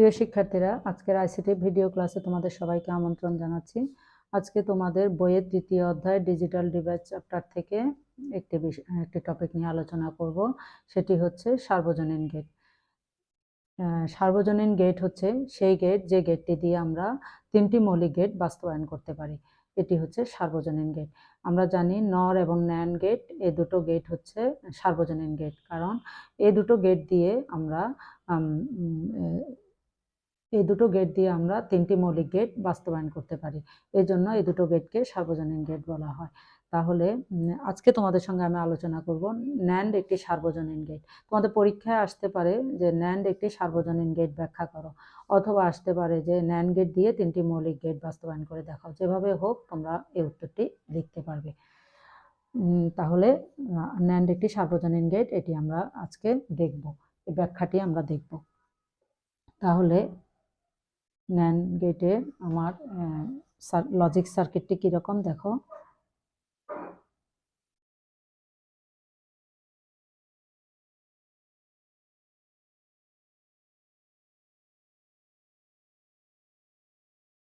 প্রিয় শিক্ষার্থীরা, আজকের আইসিটি ভিডিও ক্লাসে তোমাদের সবাইকে আমন্ত্রণ জানাচ্ছি। আজকে তোমাদের বইয়ের তৃতীয় অধ্যায় ডিজিটাল ডিভাইস চ্যাপ্টার থেকে একটি টপিক নিয়ে আলোচনা করব। সেটি হচ্ছে সার্বজনীন গেট। সার্বজনীন গেট হচ্ছে সেই গেট যে গেটটি দিয়ে আমরা তিনটি মৌলিক গেট বাস্তবায়ন করতে পারি। এটি হচ্ছে সার্বজনীন গেট। আমরা জানি নর এবং ন্যান্ড গেট, এই দুটো গেট হচ্ছে সার্বজনীন গেট, কারণ এই দুটো গেট দিয়ে আমরা তিনটি মৌলিক গেট বাস্তবায়ন করতে পারি। এই জন্য এই দুটো গেটকে সার্বজনীন গেট বলা হয়। তাহলে আজকে তোমাদের সঙ্গে আমি আলোচনা করব ন্যান্ড একটি সার্বজনীন গেট। তোমাদের পরীক্ষায় আসতে পারে যে ন্যান্ড একটি সার্বজনীন গেট ব্যাখ্যা করো, অথবা আসতে পারে যে ন্যান্ড গেট দিয়ে তিনটি মৌলিক গেট বাস্তবায়ন করে দেখাও। যেভাবে হোক তোমরা এই উত্তরটি লিখতে পারবে। তাহলে ন্যান্ড একটি সার্বজনীন গেট, এটি আমরা আজকে দেখব, এই ব্যাখ্যাটি আমরা দেখব। তাহলে ন্যান্ড গেটে আমার লজিক সার্কিটটি কিরকম দেখো।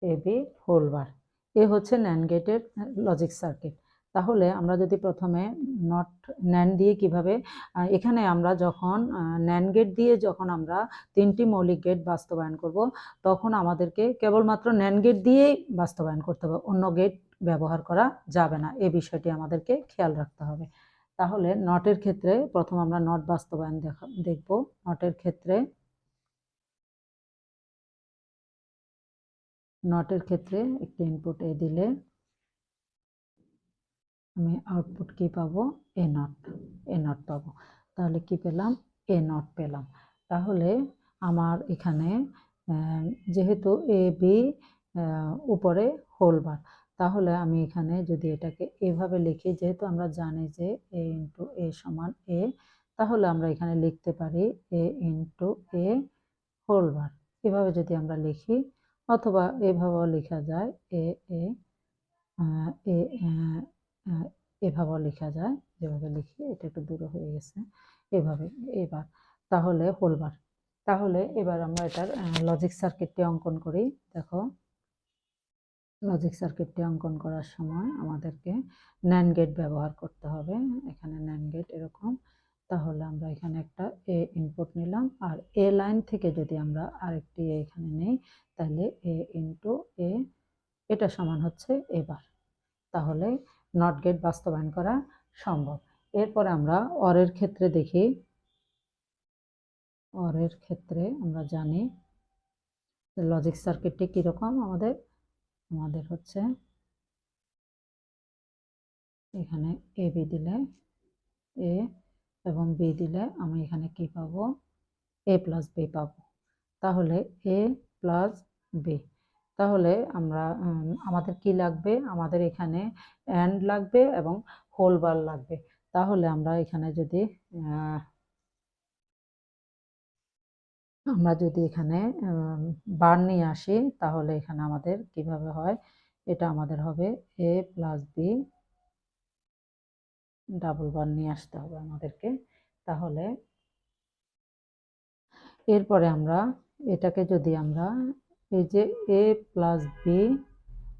এবি হোল বার, এ হচ্ছে ন্যান্ড গেটের লজিক সার্কিট। তাহলে আমরা যদি প্রথমে নট ন্যান্ড দিয়ে কিভাবে, এখানে আমরা যখন ন্যান্ড গেট দিয়ে যখন আমরা তিনটি মৌলিক গেট বাস্তবায়ন করব, তখন আমাদেরকে কেবলমাত্র ন্যান্ড গেট দিয়েই বাস্তবায়ন করতে হবে, অন্য গেট ব্যবহার করা যাবে না। এই বিষয়টি আমাদেরকে খেয়াল রাখতে হবে। তাহলে নটের ক্ষেত্রে প্রথম আমরা নট বাস্তবায়ন দেখব। নটের ক্ষেত্রে একটি ইনপুট এ দিলে আমি আউটপুট কি পাবো, এ নট পাবো। তাহলে কি পেলাম, এ নট পেলাম। তাহলে আমার এখানে যেহেতু এ বি উপরে হোল বার, তাহলে আমি এখানে যদি এটাকে এভাবে লিখি, যেহেতু আমরা জানি যে এ ইন্টু এ সমান এ, তাহলে আমরা এখানে লিখতে পারি এ ইন্টু এ হোল বার। এভাবে যদি আমরা লিখি, অথবা এভাবেও লেখা যায় এ এ এ এভাবেও লেখা যায়। যেভাবে লিখি, এটা একটু দূরে হয়ে গেছে, এভাবে। এবার তাহলে হোলবার। তাহলে এবার আমরা এটার লজিক সার্কিটটি অঙ্কন করি। দেখো, লজিক সার্কিটটি অঙ্কন করার সময় আমাদেরকে ন্যান্ড গেট ব্যবহার করতে হবে। এখানে ন্যান্ড গেট এরকম। তাহলে আমরা এখানে একটা এ ইনপুট নিলাম, আর এ লাইন থেকে যদি আমরা আরেকটি এখানে নেই, তাহলে এ ইন্টু এ, এটা সমান হচ্ছে এবার। তাহলে নট গেট বাস্তবায়ন করা সম্ভব। এরপরে আমরা অরের ক্ষেত্রে দেখি। অরের ক্ষেত্রে আমরা জানি লজিক সার্কিটটি কিরকম। আমাদের হচ্ছে এখানে এ বি দিলে এ এবং বি দিলে আমি এখানে কি পাবো, এ প্লাস বি পাবো। তাহলে এ প্লাস বি, তাহলে আমাদের কি লাগবে, আমাদের এখানে অ্যান্ড লাগবে এবং হোল বার লাগবে। তাহলে আমরা এখানে যদি এখানে বার নিয়ে আসি, তাহলে এখানে আমাদের কিভাবে হয়, এটা আমাদের হবে এ প্লাস বি, ডাবল বার নিয়ে আসতে হবে আমাদেরকে। তাহলে এরপরে আমরা এটাকে যদি আমরা এই যে এ প্লাস বি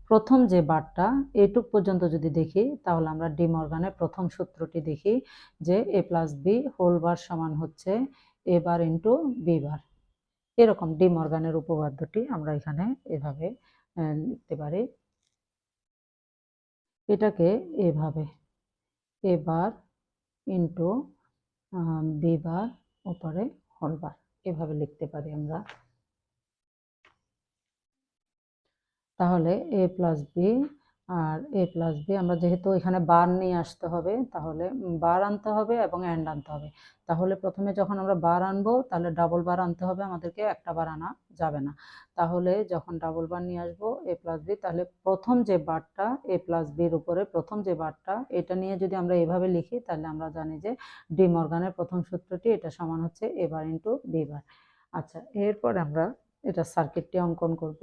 প্রথম যে বারটা এইটুক পর্যন্ত যদি দেখি, তাহলে আমরা ডি মর্গানের প্রথম সূত্রটি দেখি যে এ প্লাস বি হোল বার সমান হচ্ছে এ বার ইন্টু বি বার। এরকম ডি মর্গানের উপপাদ্যটি আমরা এখানে এভাবে লিখতে পারি। এটাকে এভাবে এ বার ইন্টু বি বার উপরে হোল বার, এভাবে লিখতে পারি আমরা। তাহলে এ প্লাস বি আর এ প্লাস বি, আমরা যেহেতু এখানে বার নিয়ে আসতে হবে, তাহলে বার আনতে হবে এবং অ্যান্ড আনতে হবে। তাহলে প্রথমে যখন আমরা বার আনবো, তাহলে ডাবল বার আনতে হবে আমাদেরকে, একটা বার আনা যাবে না। তাহলে যখন ডাবল বার নিয়ে আসবো এ প্লাস বি, তাহলে প্রথম যে বারটা এ প্লাস বির উপরে প্রথম যে বারটা, এটা নিয়ে যদি আমরা এভাবে লিখি, তাহলে আমরা জানি যে ডি মর্গানের প্রথম সূত্রটি এটা সমান হচ্ছে এ বার ইন্টু বি বার। আচ্ছা, এরপর আমরা এটা সার্কিটটি অঙ্কন করব।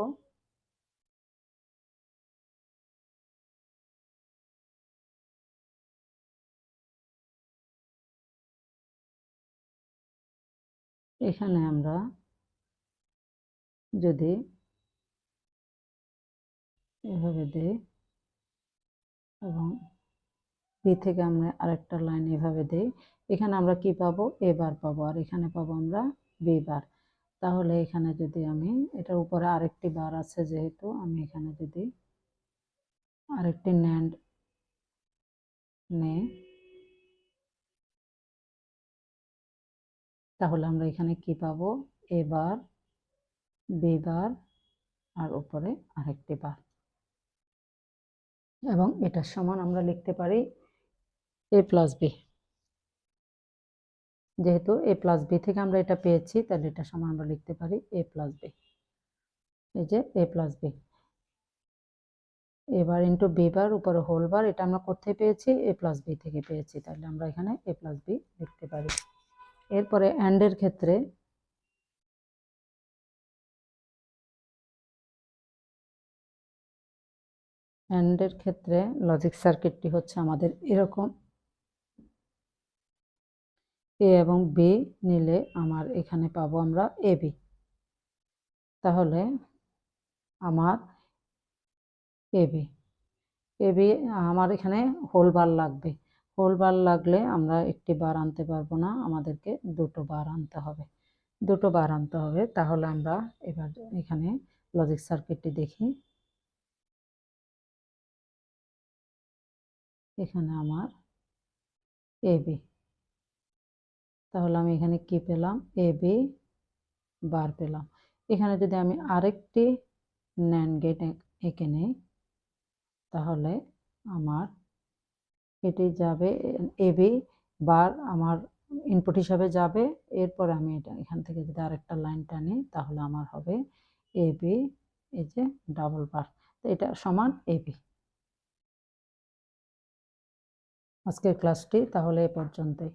এখানে আমরা যদি এভাবে দেই এবং বি থেকে আমরা আরেকটা লাইন এভাবে দেই, এখানে আমরা কি পাবো, এ বার পাবো, আর এখানে পাবো আমরা বি বার। তাহলে এখানে যদি আমি এটার উপরে আরেকটি বার আছে, যেহেতু আমি এখানে যদি আরেকটি ন্যান্ড নেই, তাহলে আমরা এখানে কি পাবো, এ বার, বি বার, আর উপরে আরেকটি বার, এবং এটার সমান আমরা লিখতে পারি এ প্লাস বি। যেহেতু এ প্লাস বি থেকে আমরা এটা পেয়েছি, তাহলে এটা সমান আমরা লিখতে পারি এ প্লাস বি। এই যে এ প্লাস বি, এবার ইন্টু বি বার উপরে হোল বার, এটা আমরা কোথায় পেয়েছি, এ প্লাস বি থেকে পেয়েছি, তাহলে আমরা এখানে এ প্লাস বি লিখতে পারি। এরপরে অ্যান্ডের ক্ষেত্রে লজিক সার্কিটটি হচ্ছে আমাদের এরকম, এ এবং বি নিলে আমার এখানে পাবো আমরা এ বি। তাহলে আমার এ বি আমার এখানে হোল বার লাগবে। হোল বার লাগলে আমরা একটি বার আনতে পারবো না, আমাদেরকে দুটো বার আনতে হবে। তাহলে আমরা এবার এখানে লজিক সার্কিটটি দেখি। এখানে আমার এ বি, তাহলে আমি এখানে কি পেলাম, এ বি বার পেলাম। এখানে যদি আমি আরেকটি ন্যান্ড গেট এঁকে নিই, তাহলে আমার এটি যাবে, এ বি বার আমার ইনপুট হিসাবে যাবে। এরপরে আমি এটা এখান থেকে যদি আরেকটা লাইন টানি, তাহলে আমার হবে এ বি, এই যে ডাবল বার, তো এটা সমান এ বি। আজকের ক্লাসটি তাহলে এ পর্যন্তই।